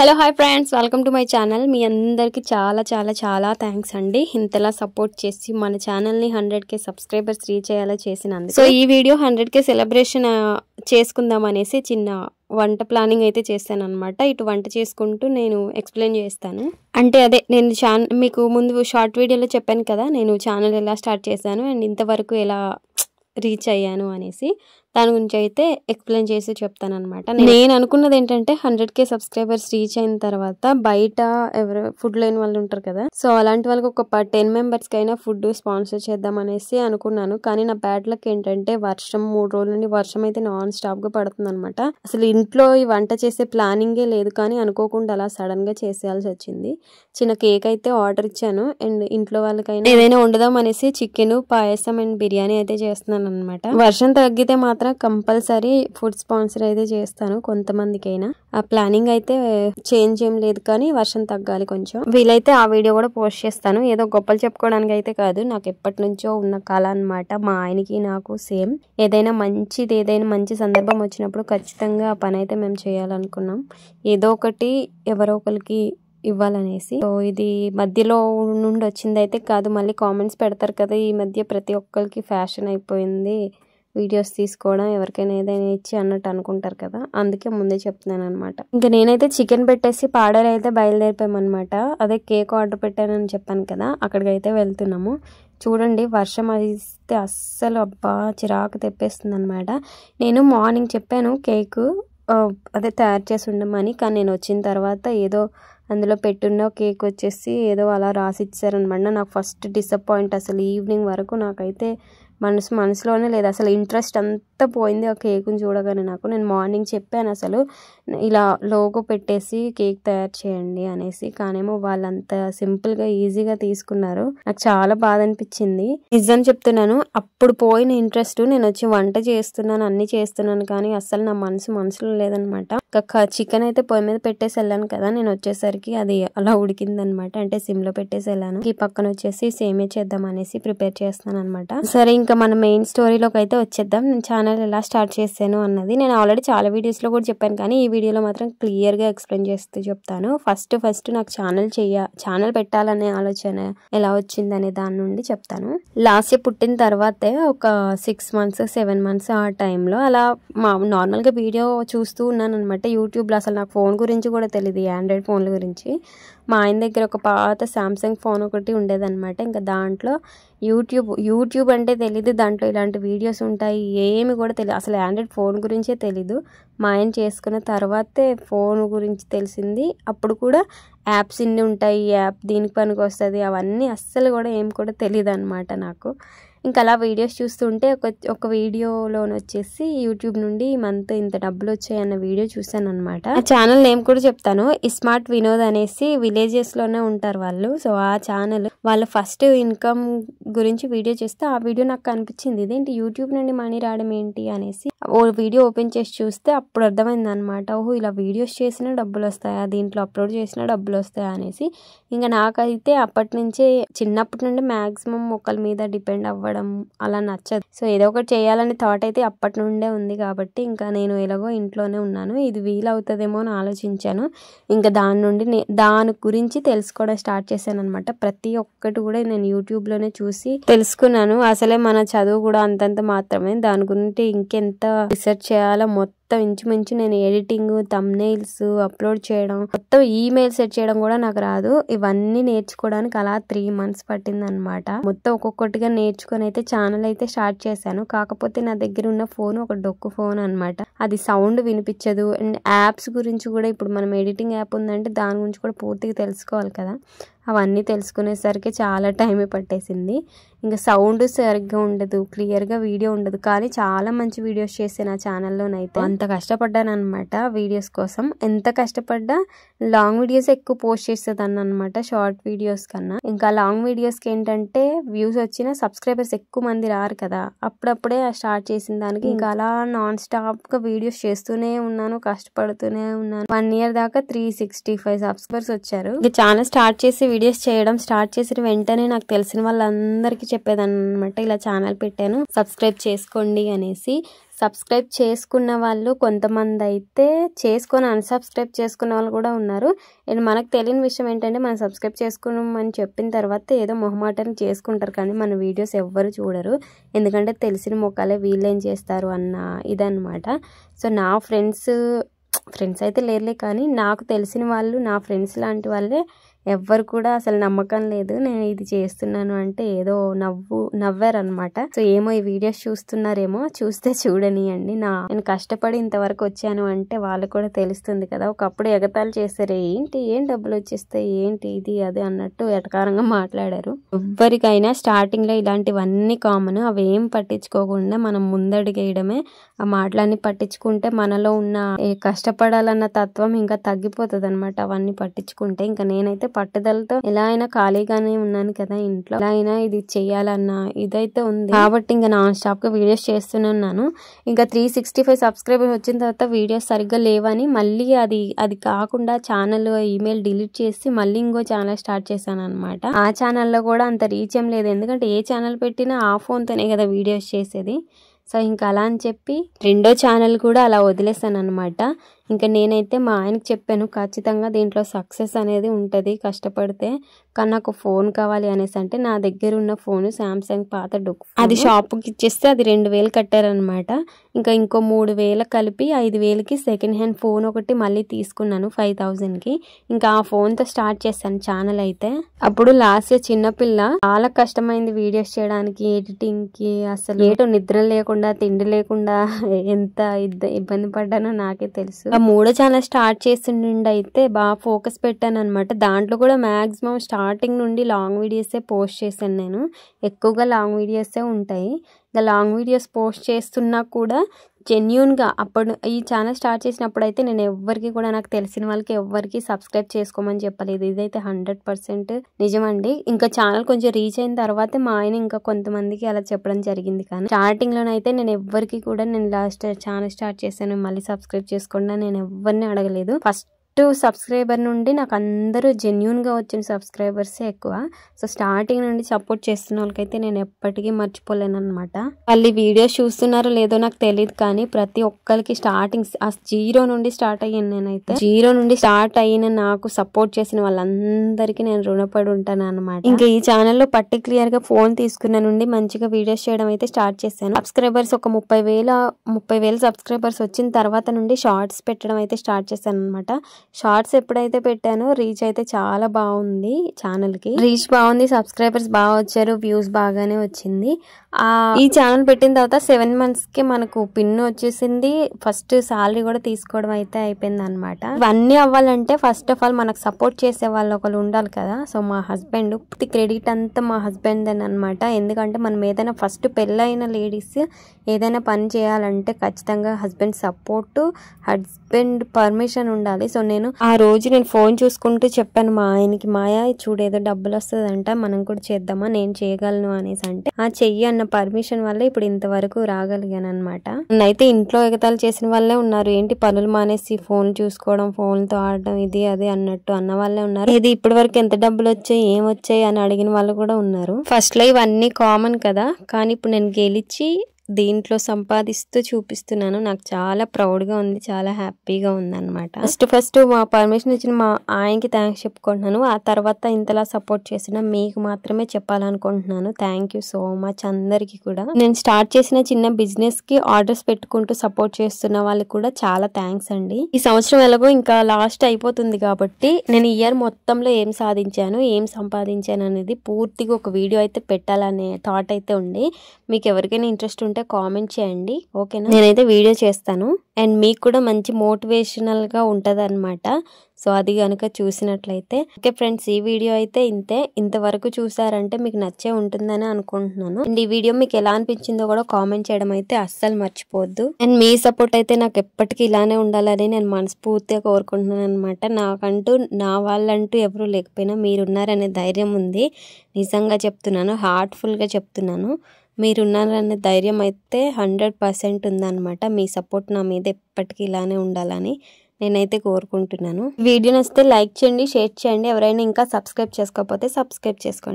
Hello hi friends, welcome to my channel. మీ అందరికీ చాలా చాలా చాలా థ్యాంక్స్ అండి. ఇంతలా సపోర్ట్ చేసి మన ఛానల్ని 100K సబ్స్క్రైబర్స్ రీచ్ అయ్యేలా చేసినందుకు. సో ఈ వీడియో 100K సెలబ్రేషన్ చేసుకుందాం అనేసి చిన్న వంట ప్లానింగ్ అయితే చేస్తాను అనమాట. ఇటు వంట చేసుకుంటూ నేను ఎక్స్ప్లెయిన్ చేస్తాను. అంటే అదే నేను మీకు ముందు షార్ట్ వీడియోలో చెప్పాను కదా, నేను ఛానల్ ఎలా స్టార్ట్ చేశాను అండ్ ఇంతవరకు ఎలా రీచ్ అయ్యాను అనేసి దాని గురించి అయితే ఎక్స్ప్లెయిన్ చేసి చెప్తాను అనమాట. నేను అనుకున్నది ఏంటంటే 100K సబ్స్క్రైబర్స్ రీచ్ అయిన తర్వాత బయట ఎవరు ఫుడ్ లేని వాళ్ళు ఉంటారు కదా, సో అలాంటి వాళ్ళకి ఒక 10 మెంబర్స్కి అయినా ఫుడ్ స్పాన్సర్ చేద్దాం అనేసి అనుకున్నాను. కానీ నా బ్యాడ్ లక్ ఏంటంటే వర్షం 3 రోజుల నుండి వర్షం అయితే నాన్ స్టాప్ గా పడుతుంది అనమాట. అసలు ఇంట్లో ఈ వంట చేసే ప్లానింగే లేదు, కానీ అనుకోకుండా అలా సడన్ గా చేసేయాల్సి వచ్చింది. చిన్న కేక్ అయితే ఆర్డర్ ఇచ్చాను అండ్ ఇంట్లో వాళ్ళకైనా ఏదైనా వండుదాం అనేసి చికెన్, పాయసం అండ్ బిర్యానీ అయితే చేస్తున్నాను అనమాట. వర్షం తగ్గితే మాత్రం కంపల్సరీ ఫుడ్ స్పాన్సర్ అయితే చేస్తాను కొంతమందికైనా. ఆ ప్లానింగ్ అయితే చేంజ్ ఏం లేదు, కానీ వర్షం తగ్గాలి కొంచెం. వీలైతే ఆ వీడియో కూడా పోస్ట్ చేస్తాను. ఏదో గొప్పలు చెప్పుకోవడానికి అయితే కాదు, నాకు ఎప్పటి నుంచో ఉన్న కళ అనమాట. మా ఆయనకి నాకు సేమ్. ఏదైనా మంచి సందర్భం వచ్చినప్పుడు ఖచ్చితంగా ఆ పని అయితే మేము చేయాలనుకున్నాం. ఏదో ఒకటి ఎవరో ఒకరికి ఇవ్వాలనేసి. సో ఇది మధ్యలో నుండి వచ్చింది అయితే కాదు. మళ్ళీ కామెంట్స్ పెడతారు కదా, ఈ మధ్య ప్రతి ఒక్కరికి ఫ్యాషన్ అయిపోయింది వీడియోస్ తీసుకోవడం, ఎవరికైనా ఏదైనా ఇచ్చి అన్నట్టు అనుకుంటారు కదా, అందుకే ముందే చెప్తున్నాను అనమాట. ఇంకా నేనైతే చికెన్ పెట్టేసి పాడేరు అయితే బయలుదేరిపోయామన్నమాట. అదే కేక్ ఆర్డర్ పెట్టానని చెప్పాను కదా, అక్కడికి అయితే వెళ్తున్నాము. చూడండి వర్షం అయితే అస్సలు అబ్బా చిరాకు తెప్పేస్తుంది అనమాట. నేను మార్నింగ్ చెప్పాను కేక్ అదే తయారు చేసి ఉండమని, కానీ నేను వచ్చిన తర్వాత ఏదో అందులో పెట్టున్న కేక్ వచ్చేసి ఏదో అలా రాసి ఇచ్చారనమాట. నాకు ఫస్ట్ డిసప్పాయింట్. అసలు ఈవినింగ్ వరకు నాకైతే మనసులోనే లేదు, అసలు ఇంట్రెస్ట్ అంతా పోయింది ఆ కేక్ని చూడగానే. నేను మార్నింగ్ చెప్పాను అసలు ఇలా లోగో పెట్టేసి కేక్ తయారు చేయండి అనేసి, కానేమో వాళ్ళంత సింపుల్గా ఈజీగా తీసుకున్నారు. నాకు చాలా బాధ అనిపించింది, నిజం చెప్తున్నాను. అప్పుడు పోయిన ఇంట్రెస్ట్, నేను వచ్చి వంట చేస్తున్నాను, అన్ని చేస్తున్నాను, కానీ అస్సలు నా మనసులో లేదనమాట. చికెన్ అయితే పొయ్యి మీద పెట్టేసి వెళ్ళాను కదా, నేను వచ్చేసరికి అది అలా ఉడికిందనమాట. అంటే సిమ్లో పెట్టేసి వెళ్ళాను. ఈ పక్కన వచ్చేసి సేమియా చేద్దాం అనేసి ప్రిపేర్ చేస్తాను అనమాట. సరే ఇంకా మన మెయిన్ స్టోరీలోకి అయితే వచ్చేద్దాం. నేను ఛానల్ ఎలా స్టార్ట్ చేశాను అన్నది నేను ఆల్రెడీ చాలా వీడియోస్లో కూడా చెప్పాను, కానీ ఈ వీడియోలో మాత్రం క్లియర్గా ఎక్స్ప్లెయిన్ చేస్తూ చెప్తాను. ఫస్ట్ నాకు ఛానల్ పెట్టాలనే ఆలోచన ఎలా వచ్చిందనే దాని నుండి చెప్తాను. లాస్ట్ ఇయర్ పుట్టిన తర్వాతే ఒక 6 months 7 months ఆ టైంలో అలా నార్మల్గా వీడియో చూస్తూ ఉన్నాను అనమాట యూట్యూబ్లో. అసలు నాకు ఫోన్ గురించి కూడా తెలియదు, ఆండ్రాయిడ్ ఫోన్ల గురించి. మా ఆయన దగ్గర ఒక పాత సామ్సంగ్ ఫోన్ ఒకటి ఉండేదన్నమాట. ఇంకా దాంట్లో యూట్యూబ్ అంటే తెలీదు, దాంట్లో ఇలాంటి వీడియోస్ ఉంటాయి ఏమి కూడా తెలియదు. అసలు ఆండ్రాయిడ్ ఫోన్ గురించే తెలీదు. మా ఆయన చేసుకున్న తర్వాతే ఫోన్ గురించి తెలిసింది. అప్పుడు కూడా యాప్స్ ఇన్ని ఉంటాయి, యాప్ దీనికి పనికి వస్తుంది, అవన్నీ అస్సలు కూడా ఏం కూడా తెలియదు అనమాట నాకు. ఇంకా అలా వీడియోస్ చూస్తుంటే ఒక వీడియోలోని వచ్చేసి యూట్యూబ్ నుండి ఈ మంత్ ఇంత డబ్బులు వచ్చాయన్న వీడియో చూసాను అనమాట. ఆ ఛానల్ నేమ్ కూడా చెప్తాను, స్మార్ట్ వినోద్ అనేసి. విలేజెస్ లోనే ఉంటారు వాళ్ళు. సో ఆ ఛానల్ వాళ్ళ ఫస్ట్ ఇన్కమ్ గురించి వీడియో చేస్తే ఆ వీడియో నాకు కనిపించింది, ఇదేంటి యూట్యూబ్ నుండి మనీ రావడం ఏంటి అనేసి ఓ వీడియో ఓపెన్ చేసి చూస్తే అప్పుడు అర్థమైంది అనమాట. ఓహో ఇలా వీడియోస్ చేసినా డబ్బులు వస్తాయా, దీంట్లో అప్లోడ్ చేసినా డబ్బులు వస్తాయా అనేసి. ఇంకా నాకైతే అప్పటి నుంచే చిన్నప్పటి నుండి మాక్సిమం ఒకళ్ళ మీద డిపెండ్ అవ్వడం అలా నచ్చదు. సో ఏదో ఒకటి చేయాలని థాట్ అయితే అప్పటి నుండే ఉంది. కాబట్టి ఇంకా నేను ఎలాగో ఇంట్లోనే ఉన్నాను, ఇది వీలవుతుందేమో అని ఆలోచించాను. ఇంకా దాని గురించి తెలుసుకోవడం స్టార్ట్ చేశాను అనమాట. ప్రతి ఒక్కటి కూడా నేను యూట్యూబ్లోనే చూసి తెలుసుకున్నాను. అసలే మన చదువు కూడా అంతంత మాత్రమే, దాని గురించి ఇంకెంత రీసెర్చ్ చేయాలో మొత్తం ఇంచుమించు నేను ఎడిటింగ్, థంబ్నెయిల్స్ అప్లోడ్ చేయడం, మొత్తం ఈమెయిల్ సెట్ చేయడం కూడా నాకు రాదు. ఇవన్నీ నేర్చుకోవడానికి అలా 3 months పట్టింది అనమాట. మొత్తం ఒక్కొక్కటిగా నేర్చుకొని అయితే ఛానల్ అయితే స్టార్ట్ చేశాను. కాకపోతే నా దగ్గర ఉన్న ఫోన్ ఒక డొక్కు ఫోన్ అనమాట, అది సౌండ్ వినిపించదు. అండ్ యాప్స్ గురించి కూడా, ఇప్పుడు మనం ఎడిటింగ్ యాప్ ఉందంటే దాని గురించి కూడా పూర్తిగా తెలుసుకోవాలి కదా, అవన్నీ తెలుసుకునేసరికి చాలా టైం పట్టేసింది. ఇంకా సౌండ్ సరిగ్గా ఉండదు, క్లియర్గా వీడియో ఉండదు. కానీ చాలా మంచి వీడియోస్ చేసాను ఆ ఛానల్లోనైతే. అంత కష్టపడ్డాను అనమాట వీడియోస్ కోసం. ఎంత కష్టపడ్డా లాంగ్ వీడియోస్ ఎక్కువ పోస్ట్ చేసేదాన్ని అనమాట షార్ట్ వీడియోస్ కన్నా. ఇంకా లాంగ్ వీడియోస్కి ఏంటంటే వ్యూస్ వచ్చిన సబ్స్క్రైబర్స్ ఎక్కువ మంది రారు కదా, అప్పుడప్పుడే స్టార్ట్ చేసిన దానికి ఇంకా అలా నాన్ స్టాప్గా వీడియోస్ చేస్తూనే ఉన్నాను, కష్టపడుతూనే ఉన్నాను. 1 year దాకా 365 సబ్స్క్రైబర్స్ వచ్చారు. ఇంకా ఛానల్ స్టార్ట్ చేసి వీడియోస్ చేయడం స్టార్ట్ చేసిన వెంటనే నాకు తెలిసిన వాళ్ళందరికీ చెప్పేదాన్ని అనమాట, ఇలా ఛానల్ పెట్టాను సబ్స్క్రైబ్ చేసుకోండి అనేసి. సబ్స్క్రైబ్ చేసుకున్న వాళ్ళు కొంతమంది అయితే చేసుకొని అన్సబ్స్క్రైబ్ చేసుకున్న వాళ్ళు కూడా ఉన్నారు. అండ్ మనకు తెలియని విషయం ఏంటంటే మనం సబ్స్క్రైబ్ చేసుకున్నామని చెప్పిన తర్వాత ఏదో మొహమాటాన్ని చేసుకుంటారు, కానీ మన వీడియోస్ ఎవ్వరు చూడరు. ఎందుకంటే తెలిసిన మొక్కలే వీళ్ళేం చేస్తారు అన్న ఇదన్నమాట. సో నా ఫ్రెండ్స్ అయితే లేరులే, కానీ నాకు తెలిసిన వాళ్ళు, నా ఫ్రెండ్స్ లాంటి వాళ్ళే ఎవ్వరు కూడా అసలు నమ్మకం లేదు నేను ఇది చేస్తున్నాను అంటే. ఏదో నవ్వారనమాట. సో ఏమో ఈ వీడియోస్ చూస్తున్నారేమో, చూస్తే చూడనియండి. నేను కష్టపడి ఇంతవరకు వచ్చాను అంటే వాళ్ళకు కూడా తెలుస్తుంది కదా. ఒకప్పుడు ఎగతాళి చేస్తారు, ఏం డబ్బులు వచ్చేస్తాయి, ఏంటి ఇది అది అన్నట్టు ఎటకారంగా మాట్లాడారు. ఎవ్వరికైనా స్టార్టింగ్ లో ఇలాంటివన్నీ కామన్. అవి ఏం పట్టించుకోకుండా మనం ముందడుగేయడమే. ఆ మాటలన్నీ పట్టించుకుంటే మనలో ఉన్న కష్టపడాలన్న తత్వం ఇంకా తగ్గిపోతుంది అనమాట. అవన్నీ పట్టించుకుంటే ఇంకా నేనైతే పట్టుదలతో ఎలా అయినా ఖాళీగానే ఉన్నాను కదా ఇంట్లో, ఎలా అయినా ఇది చెయ్యాలన్న ఇదైతే ఉంది కాబట్టి ఇంకా నాన్ స్టాప్ గా వీడియోస్ చేస్తున్నాను. ఇంకా 365 సబ్స్క్రైబర్స్ వచ్చిన తర్వాత వీడియోస్ సరిగ్గా లేవని మళ్ళీ అది కాకుండా ఛానల్ ఈమెయిల్ డిలీట్ చేసి మళ్ళీ ఇంకో ఛానల్ స్టార్ట్ చేశాను అనమాట. ఆ ఛానల్లో కూడా అంత రీచ్ ఏం లేదు, ఎందుకంటే ఏ ఛానల్ పెట్టినా ఆ ఫోన్తోనే కదా వీడియోస్ చేసేది. సో ఇంకా అలా అని చెప్పి రెండో ఛానల్ కూడా అలా వదిలేసాను అనమాట. ఇంకా నేనైతే మా ఆయనకి చెప్పాను, ఖచ్చితంగా దీంట్లో సక్సెస్ అనేది ఉంటుంది కష్టపడితే, కానీ నాకు ఫోన్ కావాలి అనేసి. అంటే నా దగ్గర ఉన్న ఫోన్ శాంసంగ్ పాత డొక్, అది షాప్కి ఇచ్చేస్తే అది 2000 కట్టారనమాట. ఇంకా ఇంకో 3000 కలిపి 5000కి సెకండ్ హ్యాండ్ ఫోన్ ఒకటి మళ్ళీ తీసుకున్నాను 5000కి. ఇంకా ఆ ఫోన్తో స్టార్ట్ చేశాను ఛానల్ అయితే. అప్పుడు లాస్ట్ చిన్నపిల్ల, చాలా కష్టమైంది వీడియోస్ చేయడానికి, ఎడిటింగ్కి. అసలు ఏటో నిద్ర లేకుండా తిండి లేకుండా ఎంత ఇబ్బంది పడ్డానో నాకే తెలుసు. మూడో ఛానల్ స్టార్ట్ చేసిండు అయితే బాగా ఫోకస్ పెట్టాను అనమాట. దాంట్లో కూడా మాక్సిమం స్టార్టింగ్ నుండి లాంగ్ వీడియోసే పోస్ట్ చేశాను నేను. ఎక్కువగా లాంగ్ వీడియోసే ఉంటాయి. ఇంకా లాంగ్ వీడియోస్ పోస్ట్ చేస్తున్నా కూడా జెన్యూన్గా అప్పుడు ఈ ఛానల్ స్టార్ట్ చేసినప్పుడు అయితే నేను ఎవ్వరికి కూడా, నాకు తెలిసిన వాళ్ళకి ఎవ్వరికి సబ్స్క్రైబ్ చేసుకోమని చెప్పలేదు. ఇదైతే 100% నిజమండి. ఇంకా ఛానల్ కొంచెం రీచ్ అయిన తర్వాత మా ఆయన ఇంకా కొంతమందికి అలా చెప్పడం జరిగింది. కానీ స్టార్టింగ్ లోనైతే నేను ఎవ్వరికి కూడా, నేను లాస్ట్ ఛానల్ స్టార్ట్ చేశాను మళ్ళీ సబ్స్క్రైబ్ చేసుకోండి నేను ఎవరిని అడగలేదు. ఫస్ట్ సబ్స్క్రైబర్ నుండి నాకు అందరూ జెన్యూన్ గా వచ్చిన సబ్స్క్రైబర్సే ఎక్కువ. సో స్టార్టింగ్ నుండి సపోర్ట్ చేస్తున్న వాళ్ళకైతే నేను ఎప్పటికీ మర్చిపోలేను అనమాట. వాళ్ళు వీడియోస్ చూస్తున్నారో లేదో నాకు తెలియదు, కానీ ప్రతి ఒక్కరికి స్టార్టింగ్ ఆ 0 నుండి స్టార్ట్ అయ్యాను. నేనైతే 0 నుండి స్టార్ట్ అయిన నాకు సపోర్ట్ చేసిన వాళ్ళందరికీ నేను రుణపడి ఉంటాను అనమాట. ఇంకా ఈ ఛానల్లో పర్టిక్యులర్ గా ఫోన్ తీసుకున్న నుండి మంచిగా వీడియోస్ చేయడం అయితే స్టార్ట్ చేశాను. సబ్స్క్రైబర్స్ ఒక 30,000 సబ్స్క్రైబర్స్ వచ్చిన తర్వాత నుండి షార్ట్స్ పెట్టడం అయితే స్టార్ట్ చేశాను అనమాట. షార్ట్స్ ఎప్పుడైతే పెట్టానో రీచ్ అయితే చాలా బాగుంది, ఛానల్ కి రీచ్ బాగుంది, సబ్స్క్రైబర్స్ బాగా వచ్చారు, వ్యూస్ బాగానే వచ్చింది. ఈ ఛానల్ పెట్టిన తర్వాత 7 months కి మనకు పిన్ వచ్చేసింది. ఫస్ట్ సాలరీ కూడా తీసుకోవడం అయితే అయిపోయింది అనమాట. ఇవన్నీ అవ్వాలంటే ఫస్ట్ ఆఫ్ ఆల్ మనకు సపోర్ట్ చేసే వాళ్ళు ఒకళ్ళు ఉండాలి కదా. సో మా హస్బెండ్, క్రెడిట్ అంతా మా హస్బెండ్ అని అనమాట. ఎందుకంటే మనం ఏదైనా ఫస్ట్ పెళ్ళైన లేడీస్ ఏదైనా పని చేయాలంటే ఖచ్చితంగా హస్బెండ్ సపోర్ట్, హస్బెండ్ పర్మిషన్ ఉండాలి. సో నేను ఆ రోజు ఫోన్ చూసుకుంటూ చెప్పాను మా ఆయనకి, మాయా చూడేదో డబ్బులు వస్తుందంట, మనం కూడా చేద్దామా, నేను చేయగలను అనేసి. అంటే ఆ చెయ్యి అన్న పర్మిషన్ వల్ల ఇప్పుడు ఇంతవరకు రాగలిగాను అనమాట. నన్నైతే ఇంట్లో ఎగతాలు చేసిన వాళ్ళే ఉన్నారు, ఏంటి పనులు మానేసి ఫోన్ చూసుకోవడం, ఫోన్తో ఆడడం, ఇది అదే అన్నట్టు అన్న వాళ్ళే ఉన్నారు. ఇది ఇప్పటి వరకు ఎంత డబ్బులు వచ్చాయి, ఏమొచ్చాయి అని అడిగిన వాళ్ళు కూడా ఉన్నారు. ఫస్ట్ లో ఇవన్నీ కామన్ కదా, కానీ ఇప్పుడు నేను గెలిచి దీంట్లో సంపాదిస్తూ చూపిస్తున్నాను. నాకు చాలా ప్రౌడ్ గా ఉంది, చాలా హ్యాపీగా ఉంది అనమాట. ఫస్ట్ మా పర్మిషన్ ఇచ్చిన మా ఆయనకి థ్యాంక్స్ చెప్పుకుంటున్నాను. ఆ తర్వాత ఇంతలా సపోర్ట్ చేసిన మీకు మాత్రమే చెప్పాలనుకుంటున్నాను. థ్యాంక్ యూ సో మచ్ అందరికి కూడా. నేను స్టార్ట్ చేసిన చిన్న బిజినెస్ కి ఆర్డర్స్ పెట్టుకుంటూ సపోర్ట్ చేస్తున్న వాళ్ళకి కూడా చాలా థ్యాంక్స్ అండి. ఈ సంవత్సరం ఎలాగో ఇంకా లాస్ట్ అయిపోతుంది కాబట్టి నేను ఇయర్ మొత్తంలో ఏం సాధించాను, ఏం సంపాదించాను అనేది పూర్తిగా ఒక వీడియో అయితే పెట్టాలనే థాట్ అయితే ఉంది. మీకు ఎవరికైనా ఇంట్రెస్ట్ ఉంటే కామెంట్ చేయండి, ఓకేనా. నేనైతే వీడియో చేస్తాను అండ్ మీకు కూడా మంచి మోటివేషనల్ గా ఉంటది అనమాట. సో అది కనుక చూసినట్లయితే ఓకే ఫ్రెండ్స్, ఈ వీడియో అయితే ఇంతే. ఇంతవరకు చూసారంటే మీకు నచ్చే ఉంటుందని అనుకుంటున్నాను. అండ్ ఈ వీడియో మీకు ఎలా అనిపించిందో కూడా కామెంట్ చేయడం అయితే అస్సలు మర్చిపోవద్దు. అండ్ మీ సపోర్ట్ అయితే నాకు ఎప్పటికీ ఇలానే ఉండాలని నేను మనస్ఫూర్తిగా కోరుకుంటున్నాను అనమాట. నాకంటూ నా వాళ్ళంటూ ఎవరు లేకపోయినా మీరున్నారనే ధైర్యం ఉంది. నిజంగా చెప్తున్నాను, హార్ట్ఫుల్ గా చెప్తున్నాను. మీరున్నారనే ధైర్యం అయితే 100% ఉందన్నమాట. మీ సపోర్ట్ నా మీద ఎప్పటికీ ఇలానే ఉండాలని నేనైతే కోరుకుంటున్నాను. వీడియో నచ్చితే లైక్ చేయండి, షేర్ చేయండి. ఎవరైనా ఇంకా సబ్స్క్రైబ్ చేసుకోకపోతే సబ్స్క్రైబ్ చేసుకోండి.